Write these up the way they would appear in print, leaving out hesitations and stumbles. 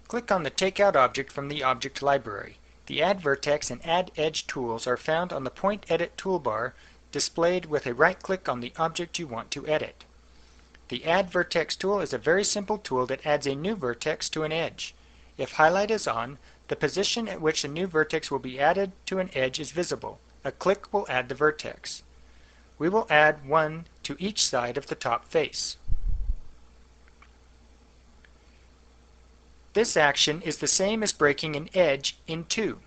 Click on the Takeout object from the Object Library. The Add Vertex and Add Edge tools are found on the Point Edit toolbar, displayed with a right-click on the object you want to edit. The Add Vertex tool is a very simple tool that adds a new vertex to an edge. If highlight is on, the position at which the new vertex will be added to an edge is visible. A click will add the vertex. We will add one to each side of the top face. This action is the same as breaking an edge in two.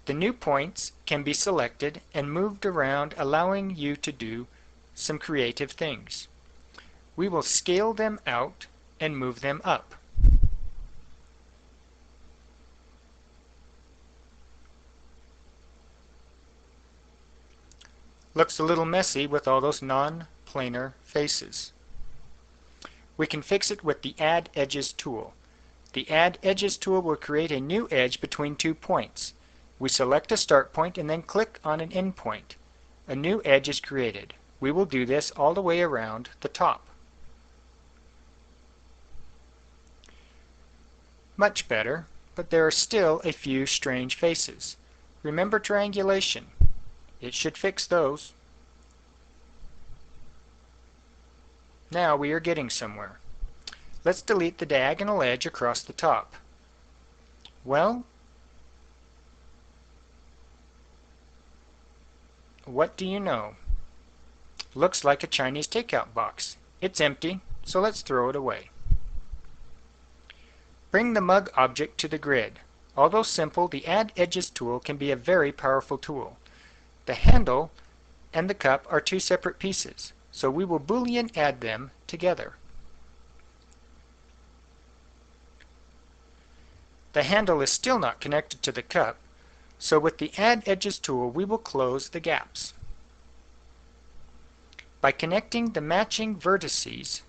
The new points can be selected and moved around, allowing you to do some creative things. We will scale them out and move them up. Looks a little messy with all those non-planar faces. We can fix it with the Add Edges tool. The Add Edges tool will create a new edge between 2 points. We select a start point and then click on an end point. A new edge is created. We will do this all the way around the top. Much better, but there are still a few strange faces. Remember triangulation. It should fix those. Now we are getting somewhere. Let's delete the diagonal edge across the top. Well, what do you know? Looks like a Chinese takeout box. It's empty, so let's throw it away. Bring the mug object to the grid. Although simple, the Add Edges tool can be a very powerful tool. The handle and the cup are two separate pieces, so we will Boolean add them together. The handle is still not connected to the cup, so with the Add Edges tool we will close the gaps. By connecting the matching vertices,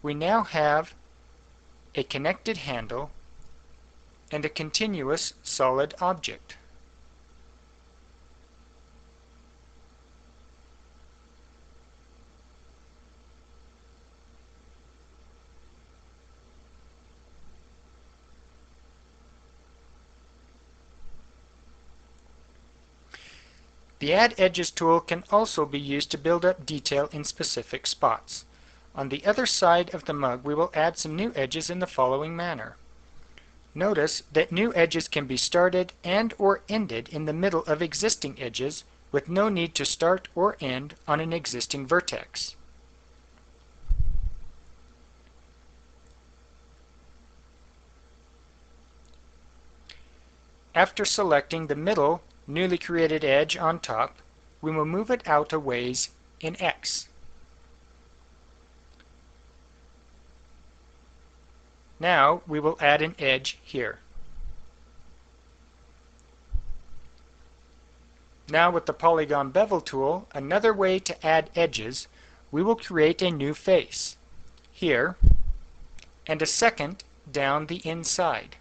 we now have a connected handle and a continuous solid object. The Add Edges tool can also be used to build up detail in specific spots. On the other side of the mug, we will add some new edges in the following manner. Notice that new edges can be started and or ended in the middle of existing edges with no need to start or end on an existing vertex. After selecting the middle newly created edge on top, we will move it out a ways in X. Now we will add an edge here. Now with the Polygon Bevel tool, another way to add edges, we will create a new face here and a second down the inside.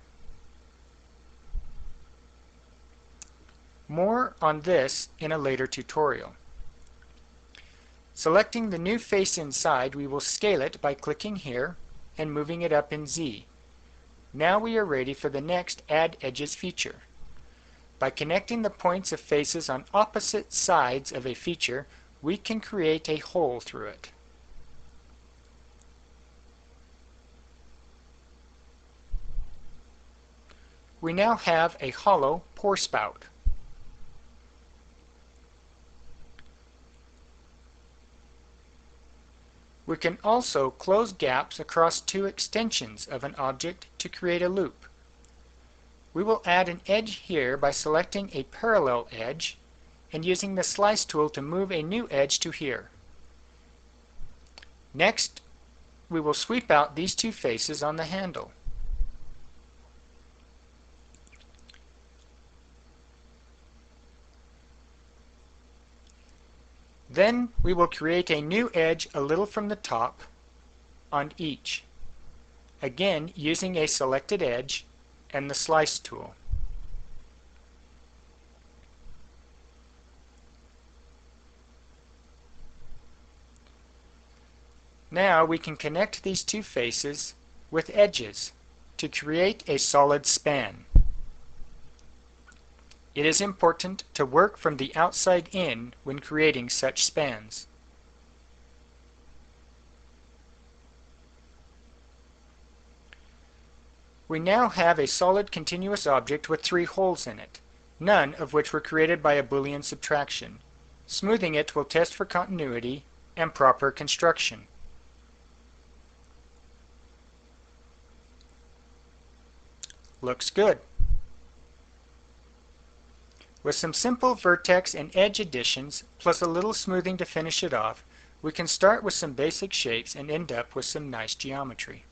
More on this in a later tutorial. Selecting the new face inside, we will scale it by clicking here and moving it up in Z. Now we are ready for the next Add Edges feature. By connecting the points of faces on opposite sides of a feature, we can create a hole through it. We now have a hollow pour spout. We can also close gaps across two extensions of an object to create a loop. We will add an edge here by selecting a parallel edge and using the Slice tool to move a new edge to here. Next, we will sweep out these two faces on the handle. Then we will create a new edge a little from the top on each, again using a selected edge and the Slice tool. Now we can connect these two faces with edges To create a solid span. It is important to work from the outside in when creating such spans. We now have a solid continuous object with 3 holes in it, none of which were created by a Boolean subtraction. Smoothing it will test for continuity and proper construction. Looks good. With some simple vertex and edge additions, plus a little smoothing to finish it off, we can start with some basic shapes and end up with some nice geometry.